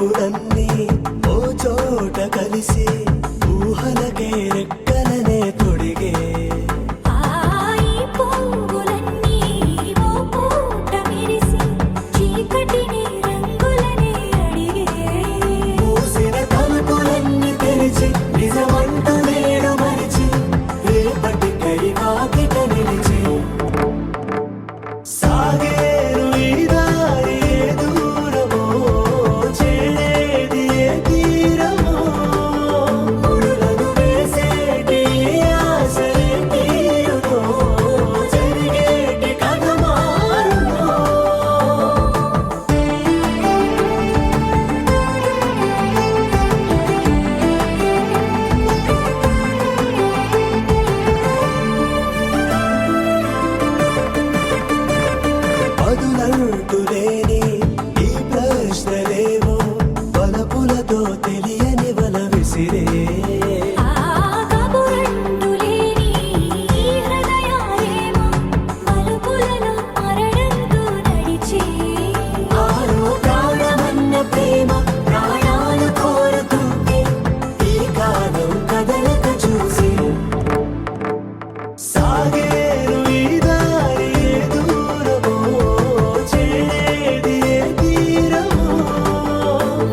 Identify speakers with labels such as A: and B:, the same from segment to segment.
A: పొంగులన్నీ ఓ చోట కలిసి ఊహలకే రెక్కలనే తొడిగే మూసిన తలుపులన్నీ తెరిచి నిజమంటూ నేడు మరిచి రేపటికై వాకిట నిలిచి సాగేరు ఈ దారి ఏ దూరమో చేరేది ఏ తీరమో ముడులను వేసేటి ఆశలే తీరుతో జరిగేటి కథ మారునో పదులంటూ లేని ఈ ప్రశ్నలేమో వలపులతో తెలియని వల విసిరే ఆరో ప్రాణమన్న ప్రేమ ప్రాణాలు కోరుకుంటే ఈ కాలం కదలక చూసి సాగేరు ఈ దారి ఏ దూరమో చేరేది ఏ తీరమో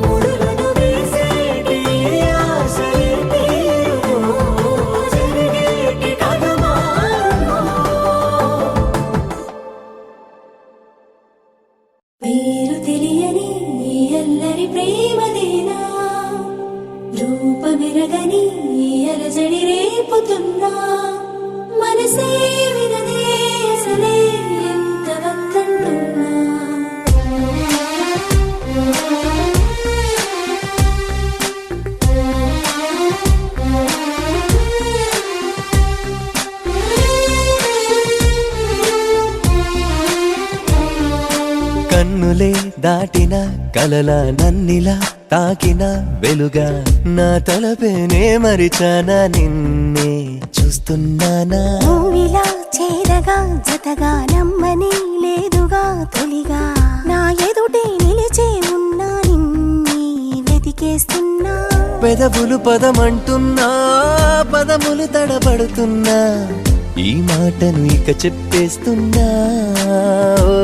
A: ముడులను వేసేటి ఆశలే తీరుతో జరిగేటి కథ మారునో
B: పేరు తెలియని ఈ అల్లరి ప్రేమదేనా రూపమెరగని ఈ అలజడి రేపుతున్నా మనసే వినదే అసలే ఎంత వద్దంటున్నా
A: కన్నులే దాటిన కలల నన్నిలా తాకిన వెలుగా నా తలపేనే మరిచానా నిన్నే చూస్తున్నానా
B: నువ్విలా చేరగా జతగా నమ్మని లేదుగా తొలిగా నా ఎదుటే నిలిచే ఉన్నా నిన్నే వెతికేస్తున్నా
A: పెదవులు పదమంటున్నా పదములు తడబడుతున్నా ఈ మాటను ఇక చెప్పేస్తున్నా ఓ,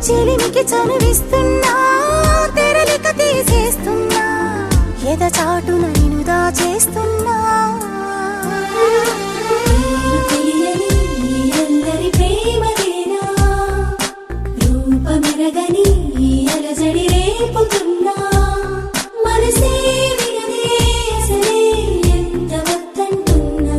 B: చెలిమికి చనువిస్తున్నా తెరలిక తీసేస్తున్నా ఎద చాటున నిన్ను దాచేస్తున్నా పేరు తెలియని ఈ అల్లరి ప్రేమదేనా రూపమెరగని ఈ అలజడి రేపుతున్నా మనసే వినదే అసలే ఎంత వద్దంటున్నా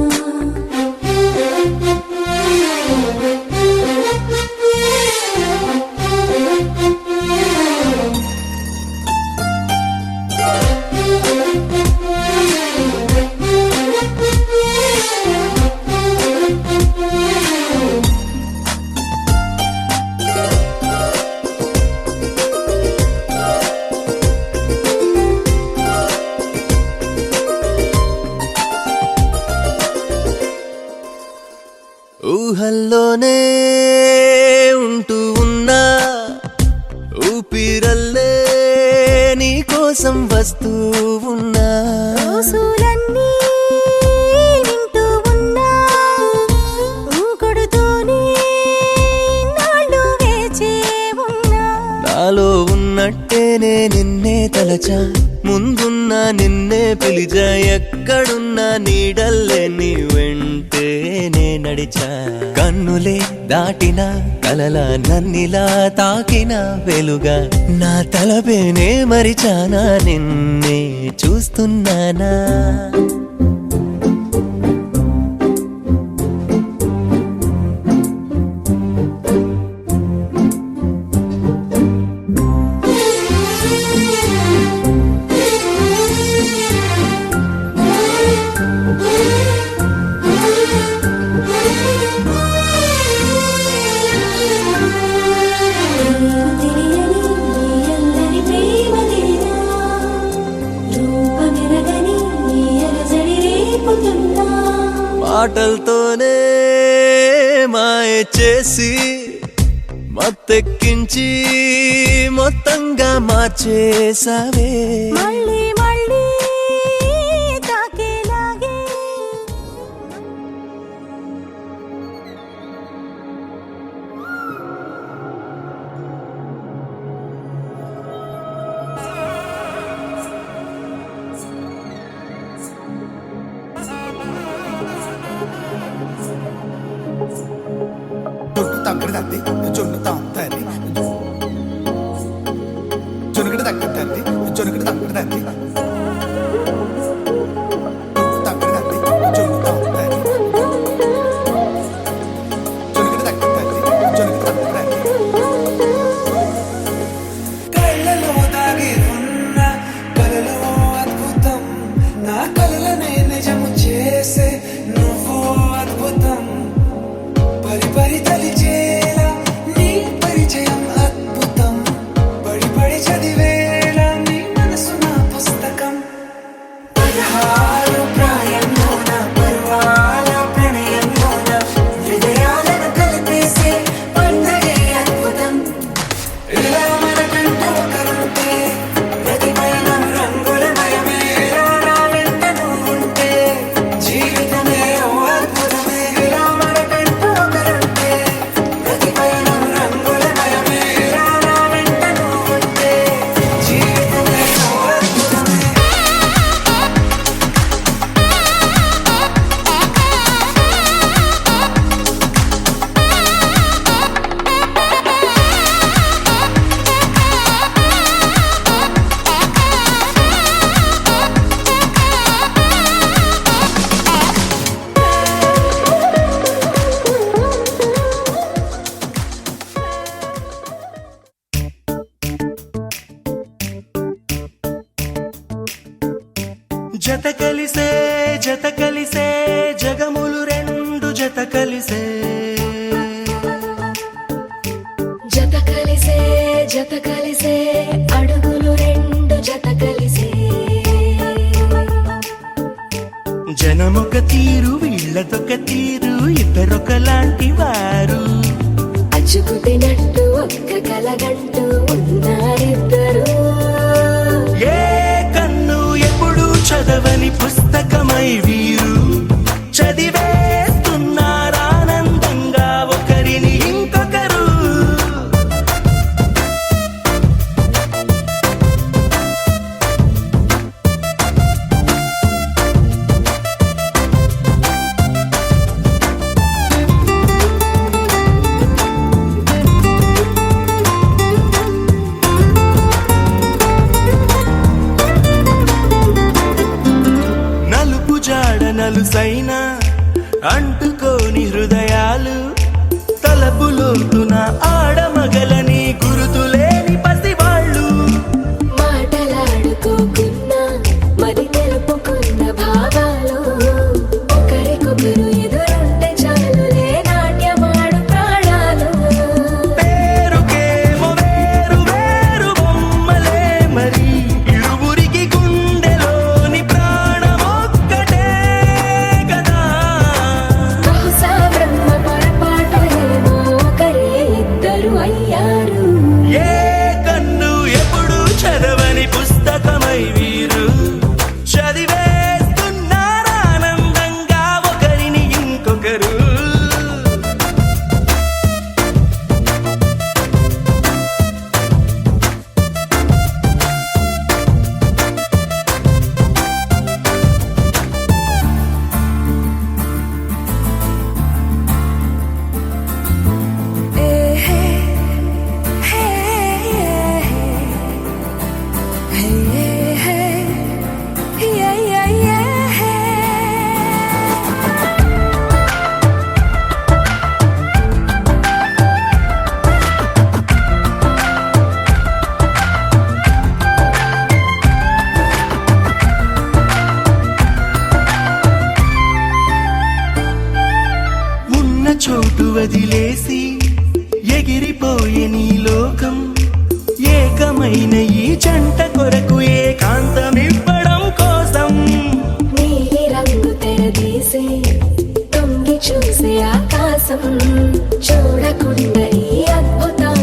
A: ఊహల్లోనే ఉంటూ ఉన్నా ఊపిరల్లే నీ కోసం వస్తూ ఉన్నా
B: రోజులన్నీ వింటూ ఉన్నా ఊగుడుతోనే నాళ్ళు వేచే ఉన్నా
A: నాలో ఉన్నట్టేనే నిన్నే తలచా ముందున్నా నిన్నే పిలిచా ఎక్కడున్నా నీడల్లే నీ వెంటే నే నడిచా కన్నులే దాటిన కలల నన్నిలా తాకిన వెలుగా నా తలపేనే మరిచానా నిన్నే చూస్తున్నానా మాటలతోనే మాయ చేసి మత్తెక్కించి మొత్తంగా మార్చేసావే
B: మళ్ళీ మళ్ళీ తాకేలాగే
C: జొన్ను తగ్గడి తంది జొన్ను తాంతది జొనుగడి తగ్గడి తంది జొనుగడి తగ్గడి తంది తగ్గడి తంది జొన్ను తాంతది జొనుగడి తగ్గడి తంది జొనుగడి తగ్గడి తంది కళ్ళలో దాగి ఉన్న కలలో అద్భుతం నా కలలనే నిజము చేసే నువ్వు అద్భుతం పరి పరి తలిచేలా నీ పరిచయం అద్భుతం పడి పడి చదివేలా నీ మనసు నా పుస్తకం పదహారు ప్రాయంలోన పర్వాల ప్రణయంలోన హృదయాలను కలిపేసే పండగే అద్భుతం ఇలా మనకంటూ ఒకరుంటే ప్రతి పయనం రంగులమయమే నా వెంట నువ్వుంటే జీవితమే ఓ అద్భుతమే ఇలా మనకంటూ ఒకరుంటే ప్రతి పయనం రంగులమయమే నా వెంట నువ్వుంటే జీవితమే ఓ అద్భుతమే
A: జత కలిసే జగములు రెండు జత కలిసే
B: జత కలిసే అడుగులు రెండు జత కలిసే
A: జనమొక తీరు వీళ్ళదొక తీరు ఇద్దరొకలాంటి వారు
B: అచ్చుకుతినట్టు ఒక్క కలగంటూ ఉన్నారిద్దరు
A: ఏ కన్ను ఎప్పుడు చదవని పుస్తకమై వీరు చదివేస్తున్నారానందంగా ఒకరిని ఇంకొకరు నలుపు జాడ నలుసైన అంటుకోని హృదయాలు తలపులోతున ఆడమగలని గురుతులేని పసివాళ్ళు
B: మాటలాడుకోకున్నా మరి తెలుపుకున్న భావాలు ఒకరికొకరు ఎదురుంటే చాలులే నాట్యమాడు ప్రాణాలు
A: పేరుకేమో వేరు వేరు బొమ్మలే మరి ఇరువురికి గుండెలోని ప్రాణమొక్కటే కదా
B: బహుశా బ్రహ్మ పొరపాటు ఏమో ఒకరే ఇద్దరు అయ్యారు
A: ఏ కన్ను ఎప్పుడు చదవని పుస్తకమై వీరు చదివేస్తున్నారానందంగా ఒకరిని ఇంకొకరు ఉన్న చోటు వదిలేసి ఎగిరిపోయే నీ లోకం ఏకమైన ఈ జంట కొరకు ఏకాంతమివ్వడం కోసం
B: నీలి రంగు తెరదీసే తొంగి చూసే ఆకాశం చూడకుండా ఈ అద్భుతం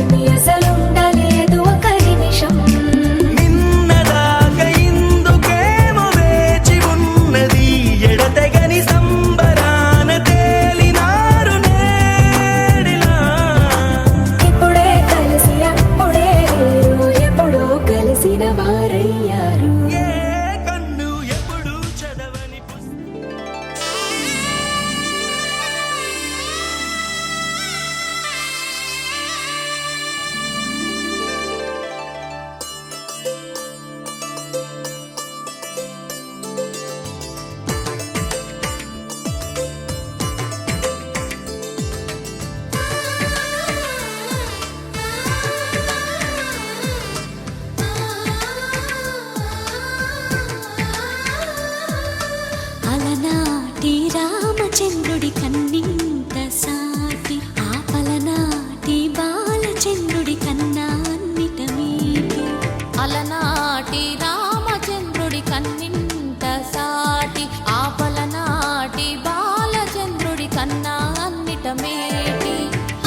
B: నా అన్నిట మేటి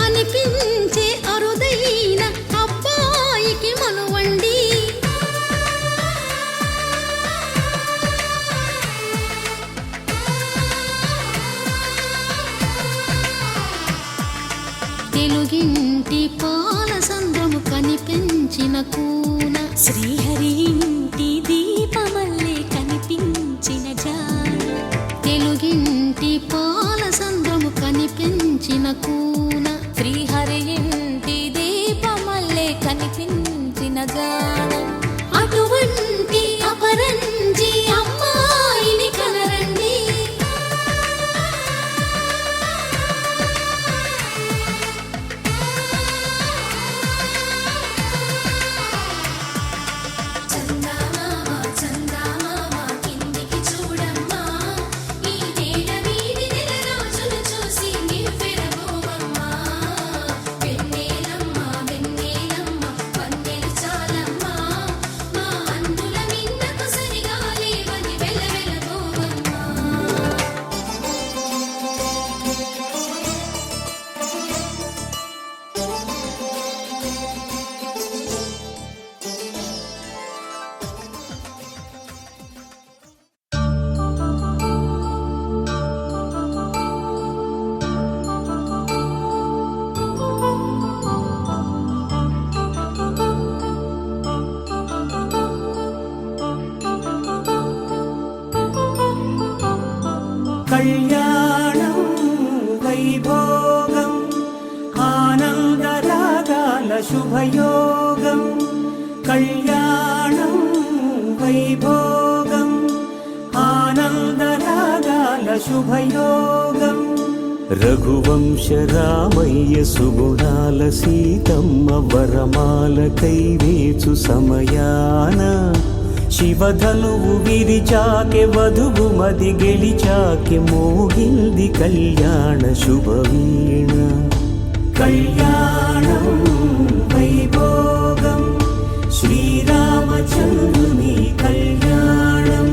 D: అనిపించే అరుదైన అబ్బాయికి మనువండి తెలుగింటి పాల సంద్రము కనిపించిన కూన
B: శ్రీహరి ఇంటి దీపమల్లే కనిపించిన జాన
D: తెలుగింటి పాల సంద్రము కనిపించిన కూన
B: శ్రీహరి ఇంటి దీపమల్లే కనిపించిన జాన అటువంటి అపరంజి అమ్మాయిని కనరండి చందమామ చందమామ కిందికి చూడమ్మా ఈ నేల వీడి నెల రోజులు చూసి నివ్వెరబోవమ్మా వెన్నెలమ్మ వెన్నెలమ్మ వన్నెలు చాలమ్మా మా అందుల మిన్నకు సరిగా లేవని వెలవెలబోవమ్మా
A: కళ్యాణం వైభోగం ఆనందరాగాల శుభయోగం కళ్యాణం వైభోగం ఆనందరాగాల శుభయోగం రఘువంశ రామయ్య సుగుణాల సీతమ్మ వరమాల కైవేచు సమయాన శివధనువు విరిచాకె వధువు మది గెలిచాకె మోగింది కళ్యాణ శుభవీణ కళ్యాణం వైభోగం శ్రీరామచంద్రుని కళ్యాణం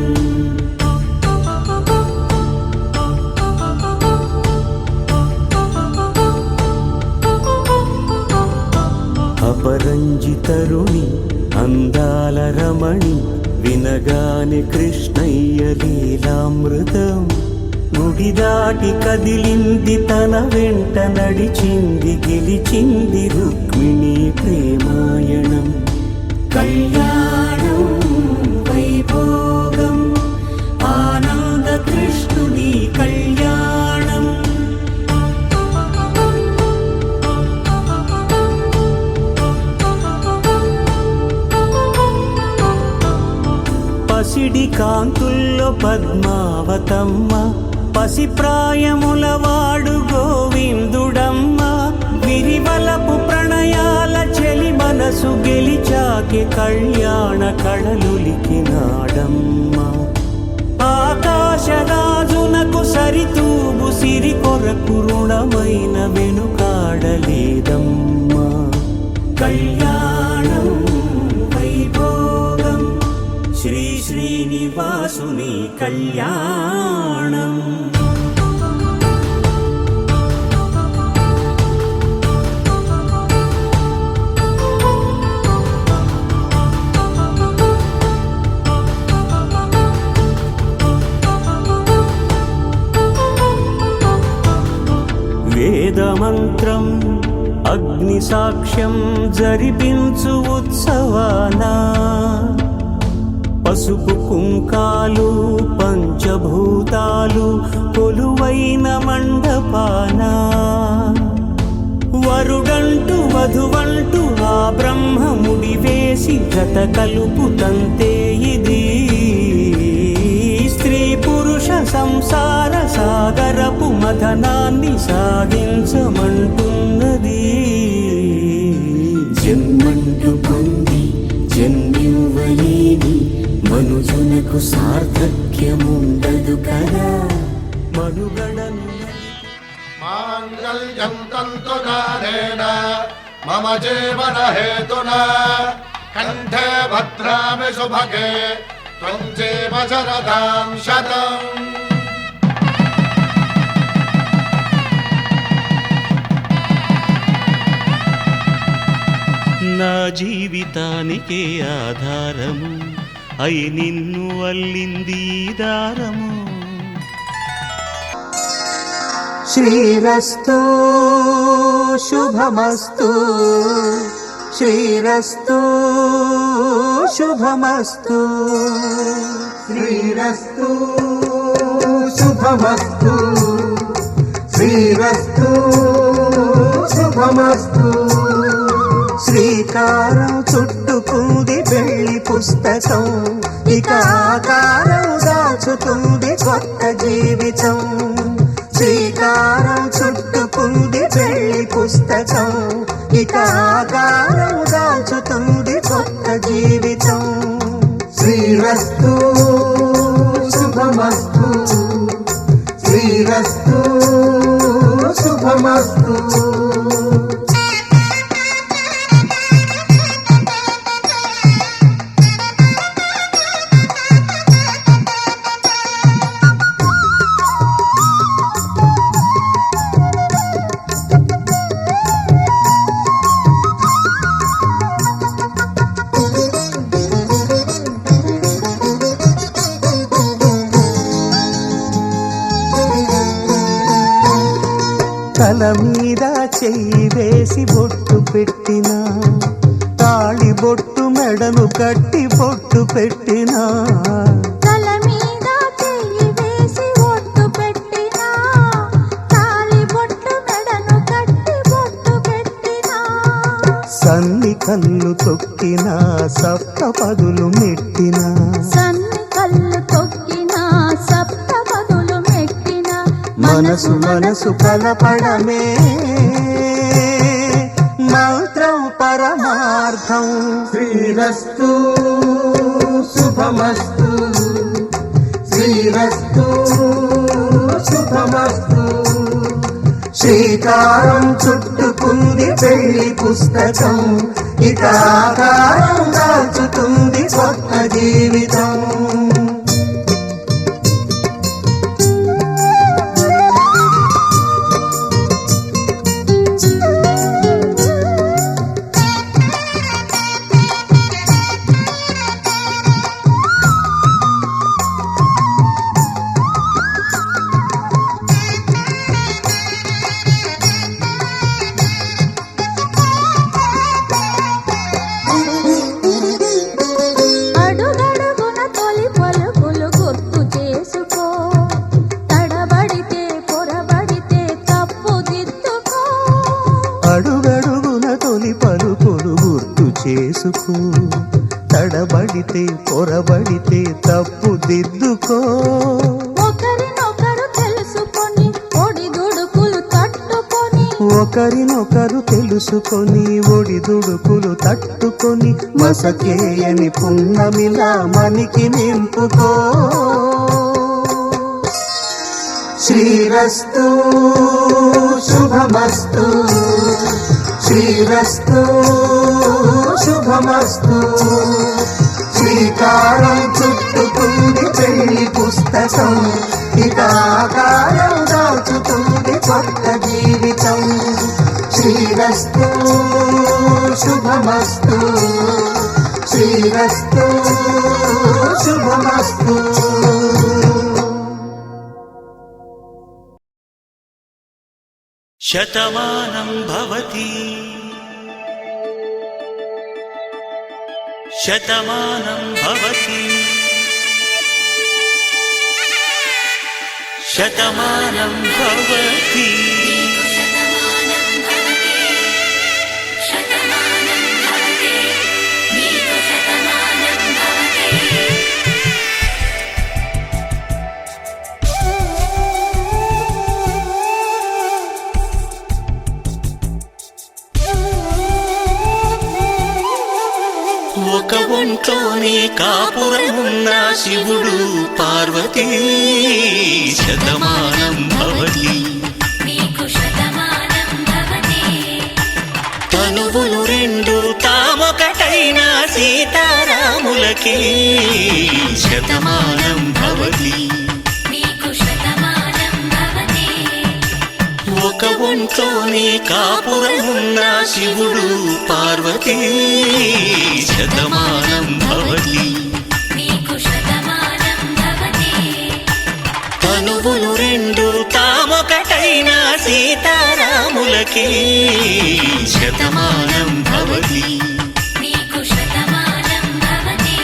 A: అపరంజి తరుణి అందాల రమణి వినగానే కృష్ణయ్య లీలామృతం గుడి దాటి కదిలింది తన వెంట నడిచింది గెలిచింది రుక్మిణి ప్రేమాయణం కళ్యాణం వైభోగం ఆనంద కృష్ణుని కళ్యాణం పసిడి కాంతుల్లో పద్మావతమ్మ పసిప్రాయముల వాడు గోవిందుడమ్మ విరివలపు ప్రణయాల చెలి మనసు గెలిచాకి కళ్యాణ కళలులికినాడమ్మ ఆకాశరాజునకు సరితూబు సిరి కొరకు రుణమైన వెనుకాడలేదమ్మా కళ్యాణం వైభోగం శ్రీ శ్రీనివాసుని కళ్యాణం వేదమంత్రం అగ్ని సాక్ష్యం జరిపించు ఉత్సవానా పసుపు కుంకాలు పంచభూతాలు కొలువైన మండపానా వరుడంటూ వధువంటూ ఆ బ్రహ్మముడి వేసి జత కలుపుతంతే ఇది స్త్రీ పురుష సంసార సాగరపు మథనాన్ని సాగించమంటున్నది జన్మంటూ పొంది జన్మివ్వలేని మనుజునకు సార్థక్యముండదు కదా మనుగడను
E: మాంగళ్యం తంతునానేన మమ జీవన హేతునా కంఠే భద్రామి శుభగే త్వం జీవ శరదాం శతం
A: నా జీవితానికే ఆధారము అయి నిన్ను అల్లింది ఈ దారము. శ్రీరస్తు శుభమస్తు శ్రీరస్తు శుభమస్తు
C: శ్రీరస్తు శుభమస్తు శ్రీరస్తు శుభమస్తు.
A: శ్రీకారం చుట్టుకుంది పెళ్లి పుస్తకం ఇక ఆకారం దాచుతుంది కొత్త జీవితం. శ్రీకారం చుట్టుకుంది పెళ్లి పుస్తకం ఇక ఆకారం దాచుతుంది కొత్త జీవితం.
C: శ్రీరస్తు శుభమస్తు శ్రీరస్తు శుభమస్తు.
A: తల మీద చెయ్యి వేసి బొట్టు పెట్టినా తాళి బొట్టు మెడను కట్టి బొట్టు పెట్టినా.
D: తల మీద చెయ్యి వేసి బొట్టు పెట్టినా తాళి బొట్టు మెడను కట్టి బొట్టు పెట్టినా.
A: సన్ని కళ్ళు తొక్కినా సప్త పదులు మెట్టినా
D: సన్ని కళ్ళు తొక్కినా సప్త పదులు మెట్టినా.
A: మనసు మనసు కలపడమే మంత్రం పరమార్థం.
C: శ్రీరస్తు శుభమస్తు శ్రీరస్తు శుభమస్తు.
A: శ్రీకారం చుట్టుకుంది పెళ్లి పుస్తకం ఇక ఆకారం దాచుతుంది కొత్త జీవితం.
D: అడుగడుగున తొలి పలుకులు గుర్తు చేసుకో తడబడితే పొరబడితే తప్పు దిద్దుకో.
A: అడుగడుగున తొలి పలుకులు గుర్తు చేసుకో తడబడితే పొరబడితే తప్పు దిద్దుకో.
D: ఒకరినొకరు తెలుసుకొని ఒడిదుడుకులు తట్టుకొని
A: ఒకరినొకరు తెలుసుకొని ఒడిదుడుకులు తట్టుకొని మసకేయని పున్నమిలా మనికి నింపుకో. శ్రీరస్తు శుభమస్తు శ్రీరస్తు శుభమస్తు. శ్రీకారం చుట్టుకుంది పెళ్లి పుస్తకం ఇక ఆకారం దాచుతుంది కొత్త జీవితం. శ్రీరస్తు శుభమస్తు శ్రీరస్తు శుభమస్తు. శతమానం భవతి శతమానం భవతి శతమానం భవతి.
B: శతమానం భవతి శతమానం భవతి నీకు శతమానం భవతి.
A: ఒక ఒంట్లోనే కాపురమున్న శివుడు పార్వతీ శతమానం భవతి
B: నీకు శతమానం భవతి.
A: తనువులు రెండు తామొకటైన సీతారాములకి శతమానం భవతి.
B: నీకు శతమానం భవతి.
A: ఒక ఒంట్లోనే కాపురమున్న శివుడు పార్వతీ శతమానం భవతి
B: నీకు శతమానం భవతి
A: తనువులు రెండు తామొకటైన సీతారాములకి శతమానం భవతి
B: నీకు శతమానం భవతి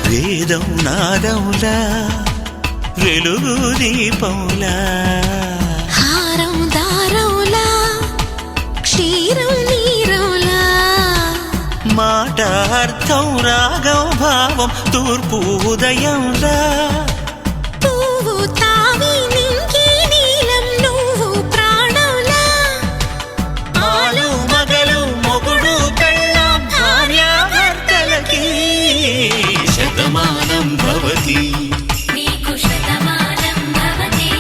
A: వేదం నాదములా వెలుగు దీపములా
D: హారం దారవులా క్షీరం నీరవులా
A: మాట అర్థం రాగం భావం తూర్పు ఉదయంలా
D: పువ్వు తావి నింగి నీలం నువ్వు ప్రాణంలా
A: ఆలు మగలు మొగుడు కళ్ళ భార్యాభర్తలకి శతమానం భవతి
B: నీకు శతమానం భవతి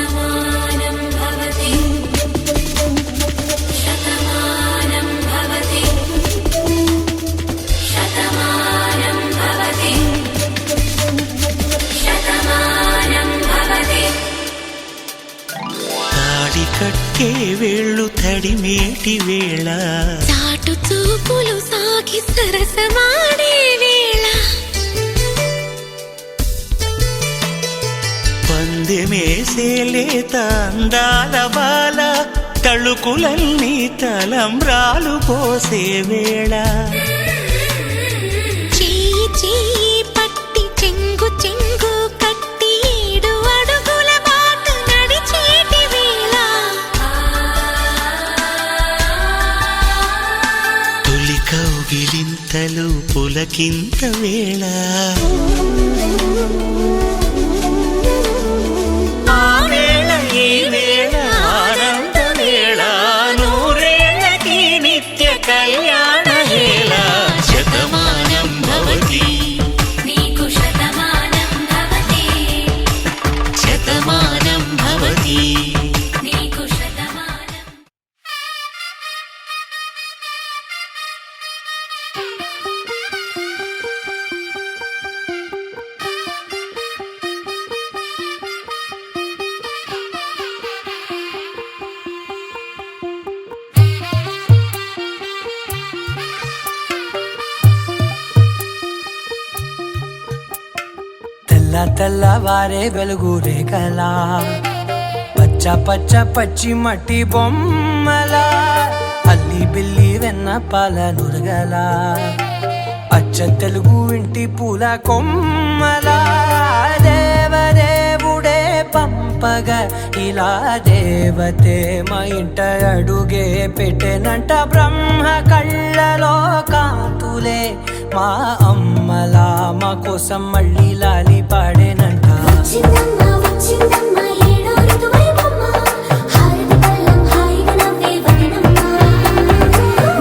B: శతమానం భవతి శతమానం భవతి శతమానం భవతి శతమానం భవతి
A: తాడి కట్టే వేళ్ళు తడిమేటి వేళ
D: చాటు చూపులు సాగి సరసమాడే వేళ
A: పందెమేసేలేత అందాల బాల తళుకులన్నీ తలంబ్రాలు పోసే వేళ
D: చెయ్యి చెయ్యి పట్టి చెంగు చెంగు కట్టి 7 అడుగుల బాట నడిచేటి వేళ
A: తొలి కౌగిలింతలు పులకింత వేళ ఆ వేళ ఈ వేళ ఆనంద వేళ నూరేళ్ళకి నిత్య కళ్యాణ వేళ శతమానం భవతి
B: నీకు శతమానం భవతి
A: శతమానం భవతి
B: నీకు శతమానం
F: తెల్ల తెల్లవారే వెలుగు రేఖలా పచ్చ పచ్చ పచ్చి మట్టి బొమ్మలా అల్లి బిల్లి వెన్న పాల నురగలా అచ్చ తెలుగు ఇంటి పూల కొమ్మలా దేవదేవుడే పంపగా ఇలా దేవతే మా ఇంట అడుగే పెట్టెనంట బ్రహ్మ కళ్ళలో కాంతులే మా అమ్మలా మా కోసం మళ్ళీ లాలి పాడేనంట
G: వచ్చిందమ్మ వచ్చిందమ్మ ఏడో ఋతువైవమ్మ హారతి పళ్ళం హాయిగా నవ్వే వదనమ్మ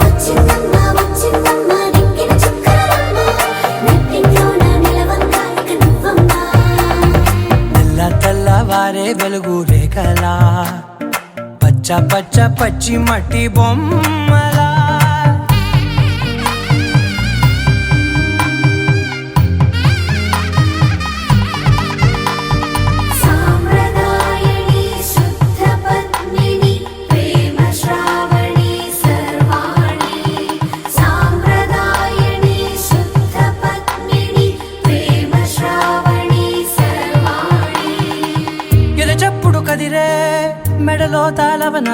G: వచ్చిందమ్మ వచ్చిందమ్మ దిక్కిన చుక్కలమ్మ నెట్టింట్లోన నిలవంగా ఇక నువ్వమ్మ
F: తెల్ల తెల్లవారే వెలుగు రేఖలా పచ్చ పచ్చ పచ్చి మట్టి బొమ్మలా
G: సాంప్రదాయని శుద్ధ పద్మిని ప్రేమ శ్రావణి సర్వాణి సాంప్రదాయని
F: మెడలో తాళవన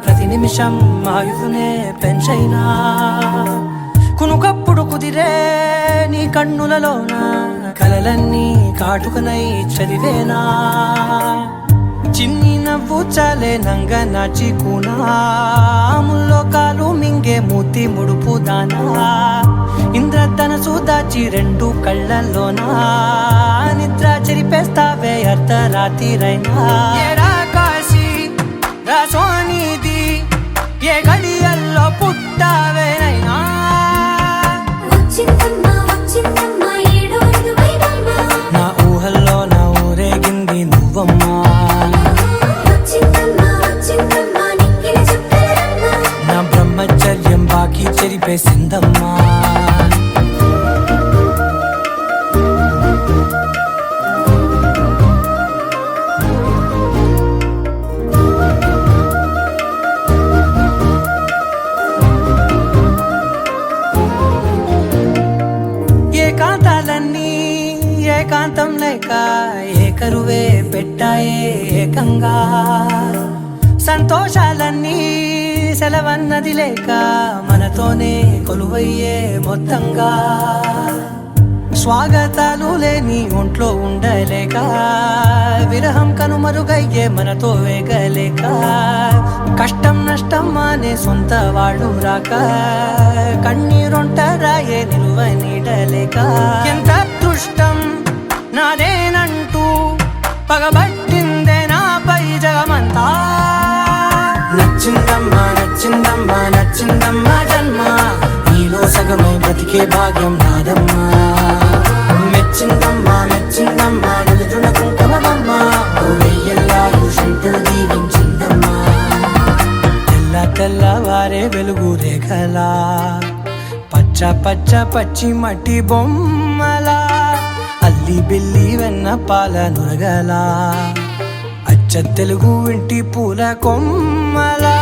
F: ప్రతి నిమిషం ఆయుధునే పెంచైనా కునుకప్పుడు కుదిరే నీ కన్నులలోన కలలన్నీ కాటుకనై చదివేనా చిన్ని నవ్వు చాలే నంగ నాచి కూనాముల్లో కాలు మింగే మూతి ముడుపు దానా ఇంద్రధనసు దాచి రెండు కళ్ళల్లోనా నిద్ర చెరిపేస్తావే అర్ధరాత్రిరైనా ఏరా కాశీ రాసోనిది ఏ గడియల్లో పుట్టావేనైనా
G: వచ్చిందమ్మా వచ్చిందమ్మా ఏడో ఋతువైవమ్మ
F: నా ఊహల్లో నా ఊరేగింది నువ్వమ్మా
G: వచ్చిందమ్మా వచ్చిందమ్మా నిక్కిన చుక్కలమ్మ
F: నా బ్రహ్మచర్యం బాకీ చెరిపేసిందమ్మా ఏకాంతాలన్నీ ఏకాంతం లేక ఏకరువే పెట్టాయే ఏకంగా సంతోషాలన్నీ సెలవన్నది లేక మనతోనే కొలువయ్యే మొత్తంగా స్వాగతాలు లేని ఒంట్లో ఉండలేక విరహం కనుమరుగయ్యే మనతో వేగలేక కష్టం నష్టం అనే సొంత వాళ్ళు రాక కన్నీరొంటరాయే నిలువ నీడలేక ఎంత అదృష్టం నాదేనంటూ పగబట్టిందే నాపై జగమంతా నచ్చిందమ్మా నచ్చిందమ్మా నచ్చిందమ్మా జన్మ నీలో సగమై బ్రతికే భాగ్యం నాదమ్మా మెచ్చిందమ్మా మెచ్చిందమ్మా నిలుచున కుంకుమమ్మా వెయ్యల్లా శంకులు దీవించిందమ్మా తెల్ల తెల్లవారే వెలుగు రేఖలా పచ్చ పచ్చ పచ్చి మట్టి బొమ్మలా అల్లి బిల్లి వెన్న పాల నురగలా అచ్చ తెలుగు ఇంటి పూల కొమ్మలా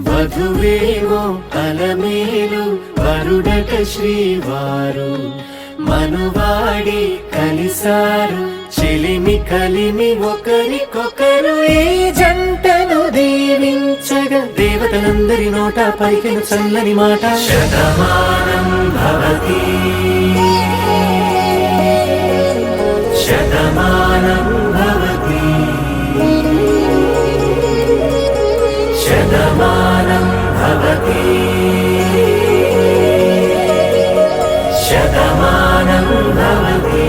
A: వధువేమో అలమేలు వరుడట శ్రీవారు మనువాడి కలిసారు చెలిమి కలిమి ఒకరికొకరు ఈ జంటను దీవించగా దేవతలందరి నోట పలికిన చల్లని మాట శతమానం భవతి శతమానం భవతి శతమానం భవతి శతమానం భవతి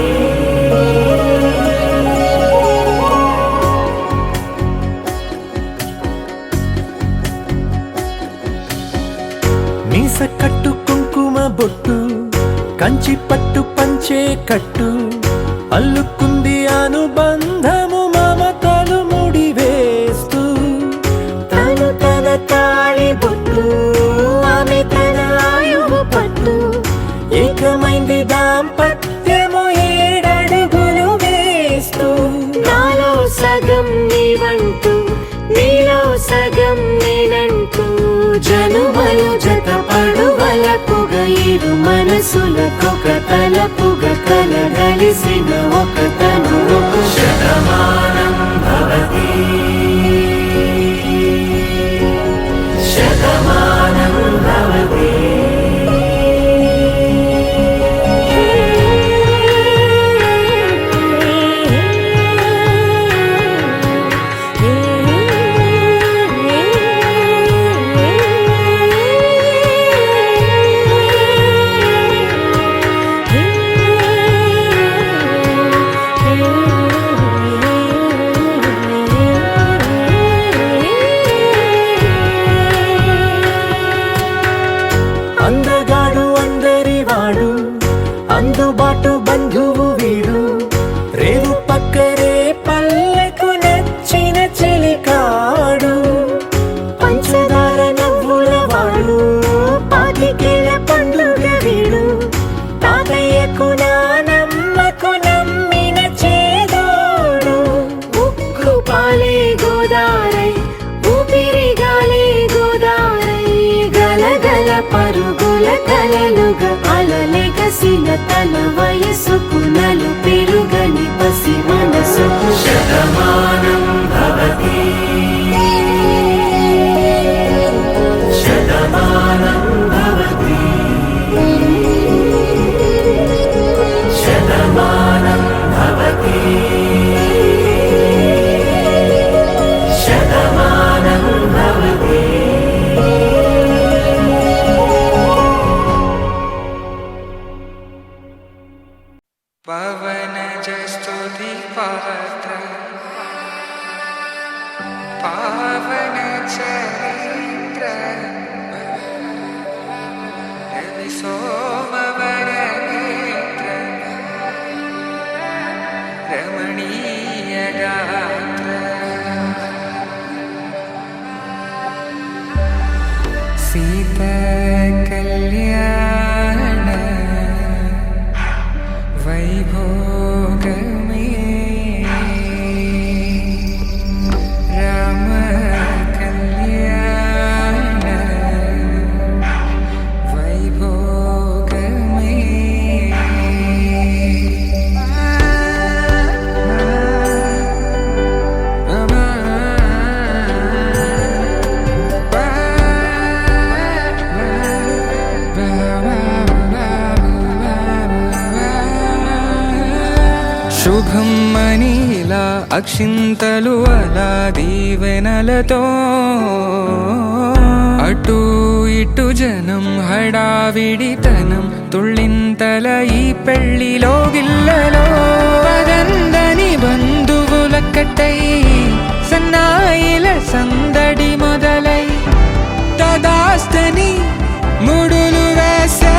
A: మీస కట్టు కుంకుమ బొట్టు కంచి పట్టు పంచే కట్టు అల్లుకుంది అనుబంధము మమతలు ముడివేస్తూ తను తన తాళి బొట్టు ఆమె తన ఆయువు పట్టు ఏకమైంది దాంపత్యము 7 అడుగులు వేస్తూ నాలో సగం నీవంటూ నీలో సగం నేనంటూ జనుమలు జత పడువలపుగ ఇరు మనసులకొక తలపుగ కలగలిసిన ఒక తను శతమానం భవతి శతమానం భవతి అందగాడు అందరివాడు అందుబాటు బంధువు వీడు రేవు పక్కరే పల్లెకు నచ్చిన చెలికాడు పంచదార నవ్వుల వాడు పాతికేల పండుగ వీడు తాతయ్యకు నానమ్మకు నమ్మిన చేదోడు ఉక్కు పాలే గోదారై ఊపిరి గాలే గోదారై గలగల పరుగుల కలలుగా అలలెగసిన తన వయసుకు నలు పెరుగని పసి మనసుకు శతమానం భవతి శతమానం భవతి శతమానం భవతి శతమానం భవతి
H: पवनजस्तुति पात्र पावन चरित्र रवि सोमवर नेत्र रमणीय गात्र सीता कल्याण वैभोग में राम कल्याण वैभोग శుభం మనీలా అక్షింతలు అలా దీవెనలతో అటు ఇటు జనం హడావిడితనం తుళ్ళింతల ఈ పెళ్లిలో గిల్లలో పదందని బంధువులక్కటై సన్నాయిల సందడి మొదలై తదాస్తని ముడులు వేసే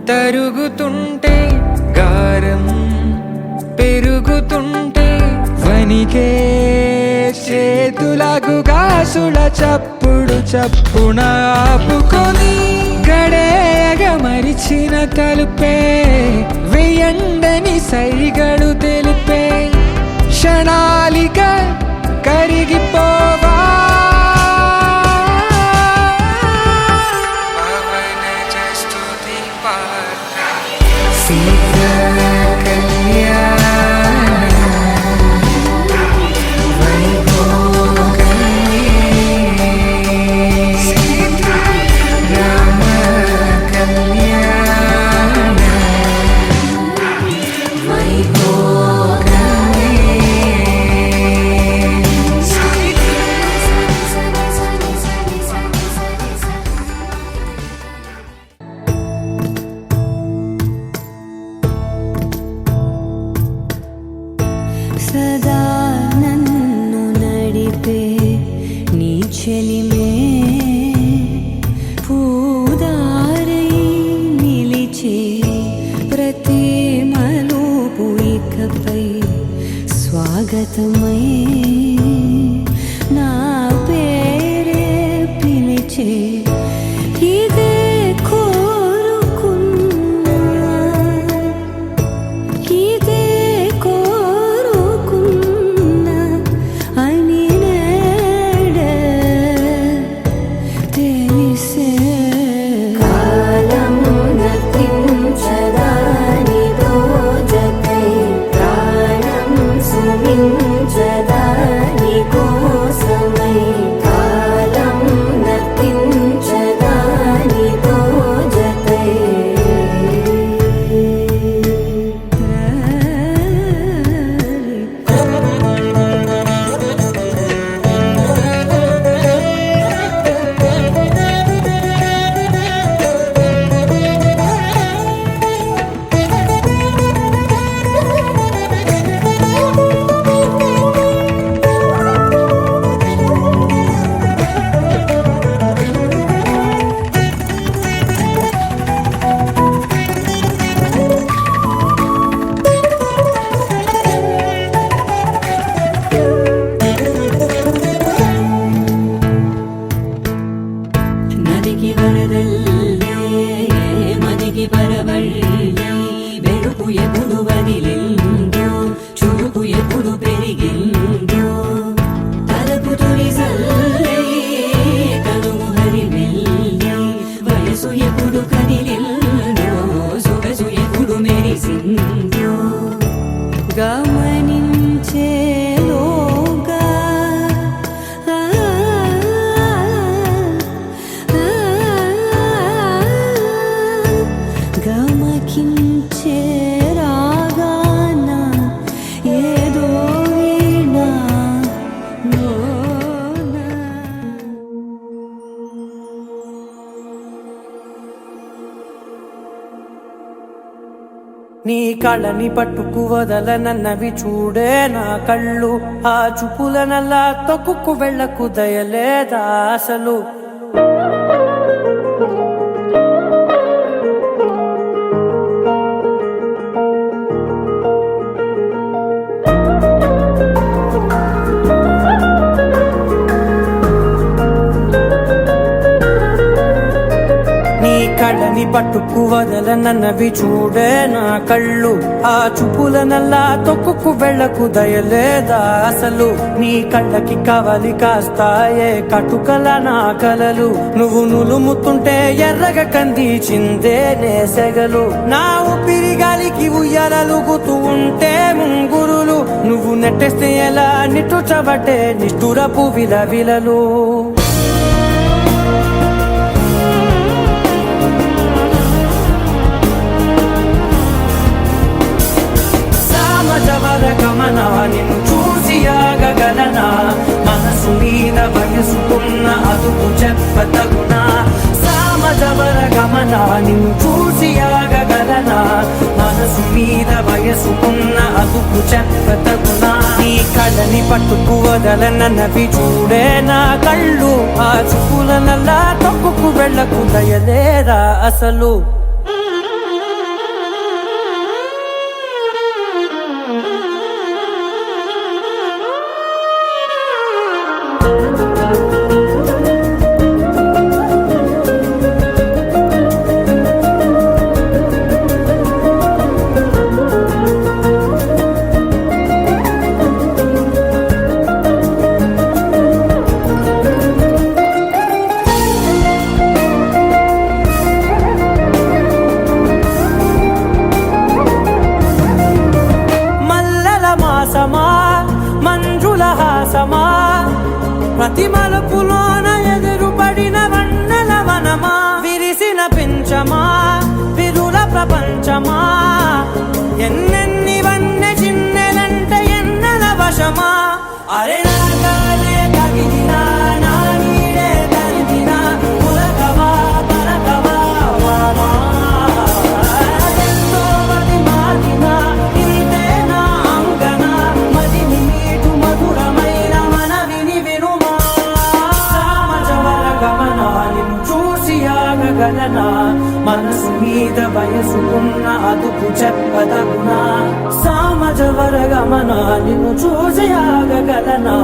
H: తరుగుతుంటే గారం పెరుగుతుంటే వనికే చేతులకు గాసుల చప్పుడు చప్పున ఆపుకొని గడేయగ మరిచిన తలుపే వెయ్యండని సైగడు తెలిపే క్షణాలిక కరిగిపోవా
D: సదా నన్ను నడిపే నీ చెలిమే పూదారై నిలిచే ప్రతి మలుపు ఇకపై స్వాగతమై నా పేరే పిలిచే ఇదే కోరుకున్నా ఇదే కోరుకున్నా అని నేడే తెలిసే కాలం నతించదాని దోజకై ప్రాణం సుమించదాని కోసమై కాలం నతించదాని దోజకై నదికి వరదల్లే మదికి పరవళ్ళే వెలుపు ఎప్పుడు వదిలిందో చురుకు ఎప్పుడు పెరిగిందో తలపు తొలి సల్లే కనుము హరివెల్లే వయసు ఎప్పుడు కదిలిందో సొగసు ఎప్పుడు మెరిసిందో గమనించేలోగా గమకించే రాగాన ఏదో వీణా లోనా.
F: నీ కళ్ళని పట్టుకు వదలనన్నవి చూడే నా కళ్ళు ఆ చూపులనల్లా తొక్కుకు వెళ్ళకు దయలేదా అసలు నీ కళ్ళని పట్టుకు వదలనన్నవి చూడే నా కళ్ళు ఆ చూపులనల్లా తొక్కుకు వెళ్ళకు దయలేదా అసలు నీ కళ్ళకి కవలి కాస్తాయే కటుకల నా కలలు నువ్వు నులుముతుంటే ఎర్రగా కందిచిందే నేసెగలు నా ఊపిరి గాలికి ఉయ్యాలలుగుతూ ఉంటే ముంగురులు నువ్వు నెట్టేస్తే ఎలా నిట్టుచబట్టే నిష్ఠురపు విలవిలలు గమనా నిన్ను చూసి ఆగగలనా మనసు మీద వయసుకున్న అదుపు చెప్పతగునా సామజవర గమనా నిన్ను చూసి ఆగగలనా మనసు మీద వయసుకున్న అదుపు చెప్పతగునా నీ కళ్ళని పట్టుకు వదలనన్నవి చూడే నా కళ్ళు ఆ చూపులనల్లా తొక్కుకు వెళ్ళకు దయలేరా అసలు కొంచెమా విరుల ప్రపంచమా ఎన్నెన్ని వన్నె చిన్నెలంటే ఎన్నెల వశమా అరే నా గాలే తగిలినా నా నీడే తరిగినా ఉలకవా పలకవా వామా ఎంతో మది మారినా ఇంతే నా అంగన మదిని మీటు మధురమైన మనవిని వినుమా సామజవర గమనాలను చూసి ఆగగలనా మనసు మీద వయసుకున్న అదుపు చెప్పదగునా సామజవర గమనాలను చూసి ఆగగలనా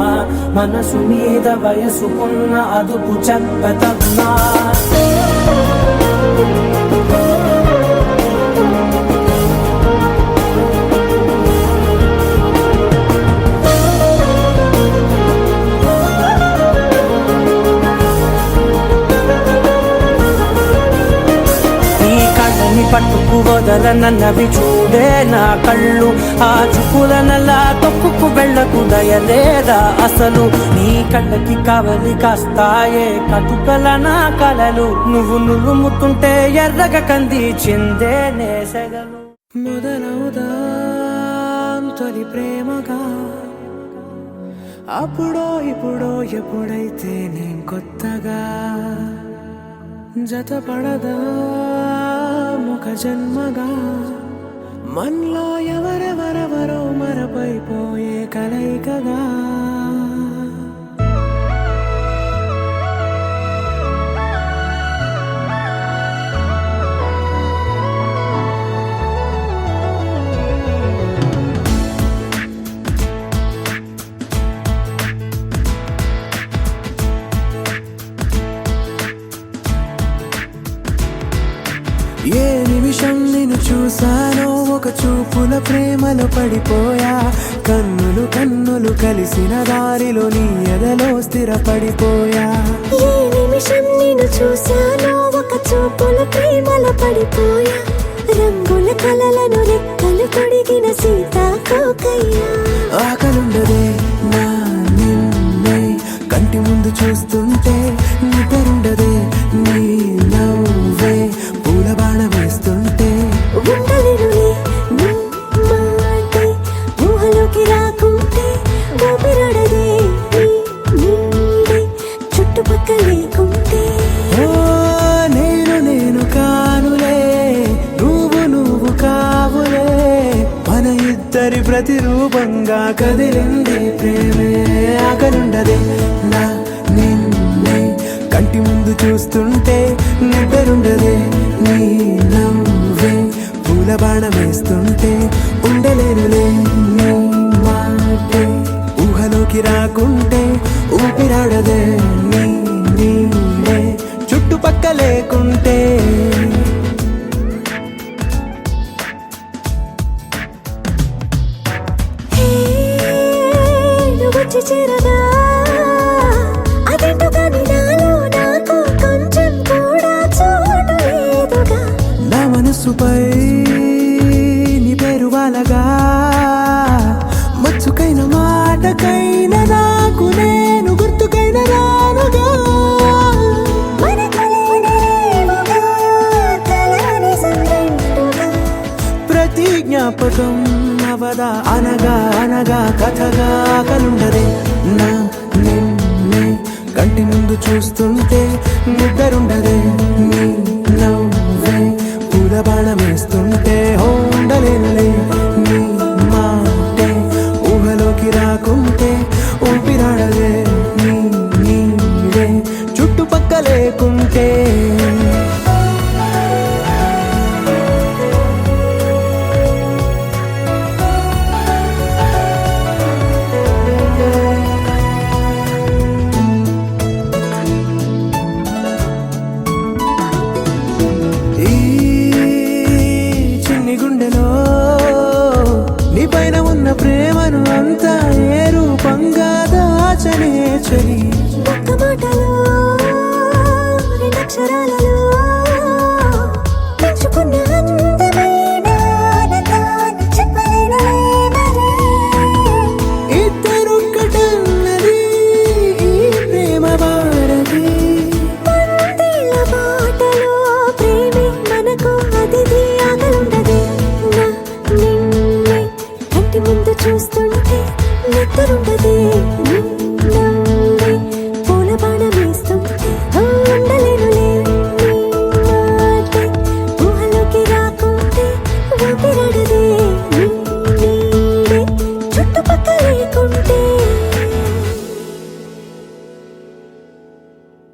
F: మనసు మీద వయసుకున్న అదుపు చెప్పదగునా పట్టుకు వదలనన్నవి చూడే నా కళ్ళు ఆ చూపులనలా తొక్కుకు వెళ్ళకు దయలేదా అసలు నీ కళ్ళకి కవలి కాస్తాయే కటుకల నా కలలు నువ్వు నులుముతుంటే ఎర్రగ కంది చిందే నేసగలు మొదలవుదాం తొలి ప్రేమగా అప్పుడో ఇప్పుడో ఎప్పుడైతే నేను కొత్తగా జతపడదా ముఖ జన్మగా మనలో ఎవరెవరెవరో మరపైపోయే కలయికగా ఏ నిమిషం నిన్ను చూసానో ఒక చూపుల ప్రేమలో పడిపోయా కన్నులు కన్నులు కలిసిన దారిలో నీ ఎదలో స్థిరపడిపోయా
G: ఏ నిమిషం నిన్ను చూశానో ఒక చూపుల ప్రేమలో పడిపోయా రంగుల కలలను రెక్కలు కొడిగిన సీతాకోకయ్యా
F: ఆకలుండదే నా నిన్నే కంటి ముందు చూస్తుంటే నిద్రుండదే నీ నవ్వే పూల బాణ వేస్తుంటే
G: ఉండలేనులే నీ మాటే ఊహలోకి రాకుంటే ఊపిరాడదే నీ నీడే చుట్టుపక్కల లేకుంటే
F: ఓ నేను కానులే నువ్వు కావులే మన ఇద్దరి ప్రతిరూపంగా కదిలింది ప్రేమే ఆకలుండదే నా నిన్నే కంటి ముందు చూస్తుంటే నిద్రుండదే నీ నవ్వే పూల బాణం వేస్తుంటే ఉండలేనులే నీ మాటే ఊహలోకి రాకుంటే ఊపిరాడదే నీ నీడే చుట్టుపక్క లేకుంటే
G: వచ్చి చేరగా అదేంటో కానీ నాలో నాకు కొంచెం కూడా చోటు లేదుగా
F: నా మనసుపై నీ పేరు వాలగా మచ్చుకైన మాటకైన నాకు నేను గుర్తుకైన రానుగా
G: మన కలయినేమోగా, కలని సంగంటుగా.
F: ప్రతి జ్ఞాపకం అవదా అనగా అనగా కథగా కలుండదే నా నిన్నే కంటి ముందు చూస్తుంటే నిద్రుండదే నీ నవ్వే పూల బాణం వేస్తుంటే ఉండలేనులే నీ మాటే ఊహలోకి రాకుంటే ఊపిరాడదే నీ నీడే చుట్టుపక్క లేకుంటే ఈ చిన్ని గుండెలో నీ పైన ఉన్న ప్రేమను అంతా ఏ రూపంగా దాచనే చలి
G: ఒక్క మాటలో రెండక్షరాలలో పెంచుకున్న అందమైన ఆనందాన్ని చెప్పలేనులే మరి.
F: ఇద్దరొక్కటన్నది ఈ ప్రేమ భారతి
G: వందేళ్ల బాటలో ప్రేమే చూస్తుంటే నిద్రుండదే